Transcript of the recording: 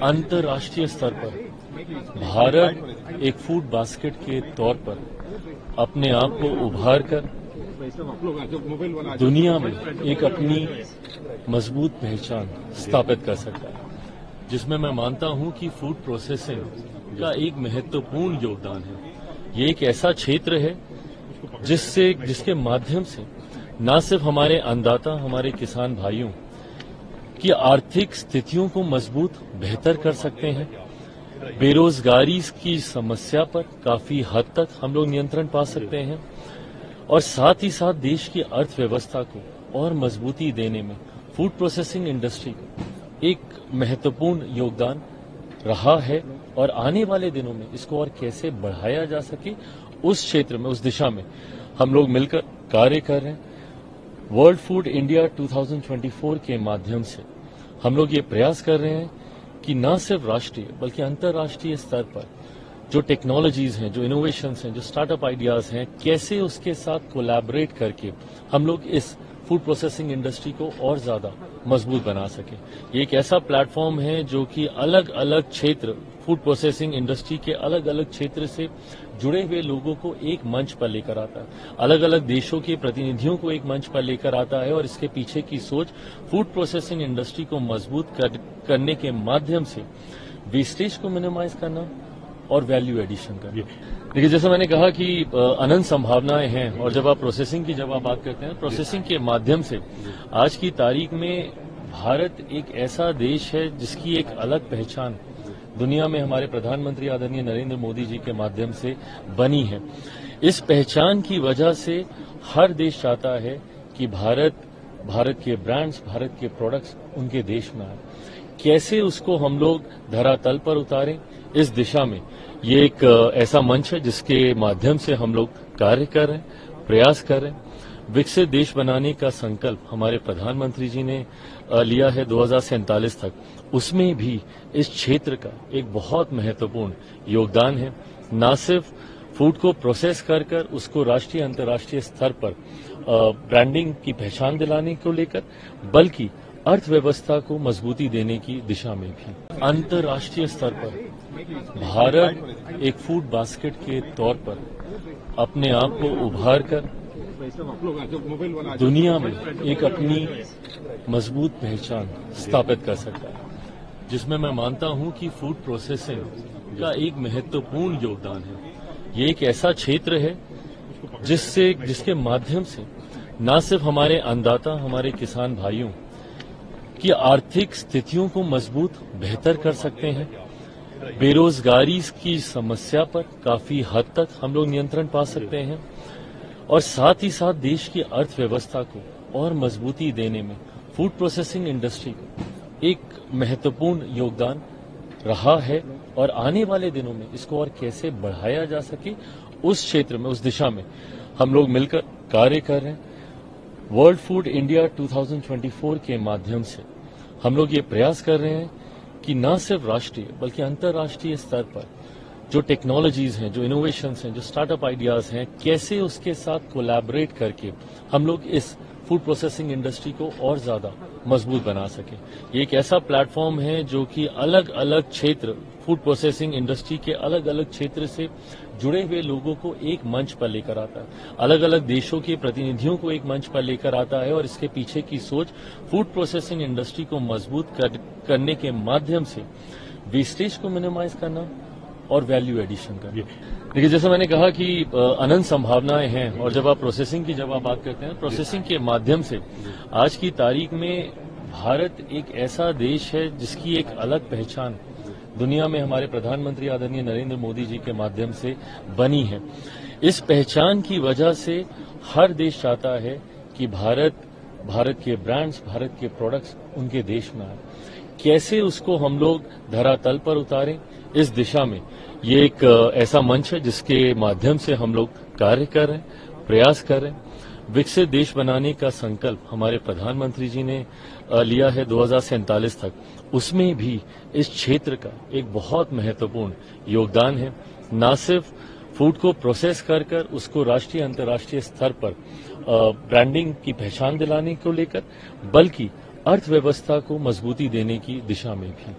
अंतर्राष्ट्रीय स्तर पर भारत एक फूड बास्केट के तौर पर अपने आप को उभार कर दुनिया में एक अपनी मजबूत पहचान स्थापित कर सकता है, जिसमें मैं मानता हूं कि फूड प्रोसेसिंग का एक महत्वपूर्ण योगदान है। ये एक ऐसा क्षेत्र है जिसके माध्यम से न सिर्फ हमारे अन्नदाता, हमारे किसान भाइयों की आर्थिक स्थितियों को मजबूत बेहतर कर सकते हैं, बेरोजगारी की समस्या पर काफी हद तक हम लोग नियंत्रण पा सकते हैं और साथ ही साथ देश की अर्थव्यवस्था को और मजबूती देने में फूड प्रोसेसिंग इंडस्ट्री एक महत्वपूर्ण योगदान रहा है और आने वाले दिनों में इसको और कैसे बढ़ाया जा सके उस क्षेत्र में, उस दिशा में हम लोग मिलकर कार्य कर रहे हैं। वर्ल्ड फूड इंडिया 2024 के माध्यम से हम लोग ये प्रयास कर रहे हैं कि न सिर्फ राष्ट्रीय बल्कि अंतर्राष्ट्रीय स्तर पर जो टेक्नोलॉजीज हैं, जो इनोवेशंस हैं, जो स्टार्टअप आइडियाज हैं, कैसे उसके साथ कोलैबोरेट करके हम लोग इस फूड प्रोसेसिंग इंडस्ट्री को और ज्यादा मजबूत बना सके। ये एक ऐसा प्लेटफॉर्म है जो कि अलग अलग क्षेत्र, फूड प्रोसेसिंग इंडस्ट्री के अलग अलग क्षेत्र से जुड़े हुए लोगों को एक मंच पर लेकर आता है, अलग अलग देशों के प्रतिनिधियों को एक मंच पर लेकर आता है और इसके पीछे की सोच फूड प्रोसेसिंग इंडस्ट्री को मजबूत करने के माध्यम से वेस्टेज को मिनिमाइज करना और वैल्यू एडिशन करना। देखिए, जैसे मैंने कहा कि अनंत संभावनाएं हैं और जब आप प्रोसेसिंग की बात करते हैं, प्रोसेसिंग के माध्यम से आज की तारीख में भारत एक ऐसा देश है जिसकी एक अलग पहचान दुनिया में हमारे प्रधानमंत्री आदरणीय नरेंद्र मोदी जी के माध्यम से बनी है। इस पहचान की वजह से हर देश चाहता है कि भारत के ब्रांड्स, भारत के प्रोडक्ट्स उनके देश में आए। कैसे उसको हम लोग धरातल पर उतारें, इस दिशा में ये एक ऐसा मंच है जिसके माध्यम से हम लोग कार्य कर रहे हैं, प्रयास कर रहे हैं। विकसित देश बनाने का संकल्प हमारे प्रधानमंत्री जी ने लिया है 2047 तक, उसमें भी इस क्षेत्र का एक बहुत महत्वपूर्ण योगदान है। न सिर्फ फूड को प्रोसेस कर उसको राष्ट्रीय अंतर्राष्ट्रीय स्तर पर ब्रांडिंग की पहचान दिलाने को लेकर, बल्कि अर्थव्यवस्था को मजबूती देने की दिशा में भी अंतर्राष्ट्रीय स्तर पर भारत एक फूड बास्केट के तौर पर अपने आप को उभार कर दुनिया में एक अपनी मजबूत पहचान स्थापित कर सकता है, जिसमें मैं मानता हूं कि फूड प्रोसेसिंग का एक महत्वपूर्ण योगदान है। ये एक ऐसा क्षेत्र है जिसके माध्यम से न सिर्फ हमारे अन्नदाता, हमारे किसान भाइयों की आर्थिक स्थितियों को मजबूत बेहतर कर सकते हैं, बेरोजगारी की समस्या पर काफी हद तक हम लोग नियंत्रण पा सकते हैं और साथ ही साथ देश की अर्थव्यवस्था को और मजबूती देने में फूड प्रोसेसिंग इंडस्ट्री एक महत्वपूर्ण योगदान रहा है और आने वाले दिनों में इसको और कैसे बढ़ाया जा सके उस क्षेत्र में, उस दिशा में हम लोग मिलकर कार्य कर रहे हैं। वर्ल्ड फूड इंडिया 2024 के माध्यम से हम लोग ये प्रयास कर रहे हैं कि न सिर्फ राष्ट्रीय बल्कि अंतर्राष्ट्रीय स्तर पर जो टेक्नोलॉजीज हैं, जो इनोवेशंस हैं, जो स्टार्टअप आइडियाज हैं, कैसे उसके साथ कोलैबोरेट करके हम लोग इस फूड प्रोसेसिंग इंडस्ट्री को और ज्यादा मजबूत बना सके। ये एक ऐसा प्लेटफॉर्म है जो कि अलग अलग क्षेत्र, फूड प्रोसेसिंग इंडस्ट्री के अलग अलग क्षेत्र से जुड़े हुए लोगों को एक मंच पर लेकर आता है, अलग अलग देशों के प्रतिनिधियों को एक मंच पर लेकर आता है और इसके पीछे की सोच फूड प्रोसेसिंग इंडस्ट्री को मजबूत करने के माध्यम से वेस्टेज को मिनिमाइज करना और वैल्यू एडिशन करना। देखिए, जैसे मैंने कहा कि अनंत संभावनाएं हैं और जब आप प्रोसेसिंग की बात करते हैं, प्रोसेसिंग के माध्यम से आज की तारीख में भारत एक ऐसा देश है जिसकी एक अलग पहचान दुनिया में हमारे प्रधानमंत्री आदरणीय नरेंद्र मोदी जी के माध्यम से बनी है। इस पहचान की वजह से हर देश चाहता है कि भारत के ब्रांड्स, भारत के प्रोडक्ट्स उनके देश में आए। कैसे उसको हम लोग धरातल पर उतारें, इस दिशा में ये एक ऐसा मंच है जिसके माध्यम से हम लोग कार्य कर रहे हैं, प्रयास कर रहे हैं। विकसित देश बनाने का संकल्प हमारे प्रधानमंत्री जी ने लिया है 2047 तक, उसमें भी इस क्षेत्र का एक बहुत महत्वपूर्ण योगदान है। न सिर्फ फूड को प्रोसेस कर उसको राष्ट्रीय अंतर्राष्ट्रीय स्तर पर ब्रांडिंग की पहचान दिलाने को लेकर, बल्कि अर्थव्यवस्था को मजबूती देने की दिशा में भी।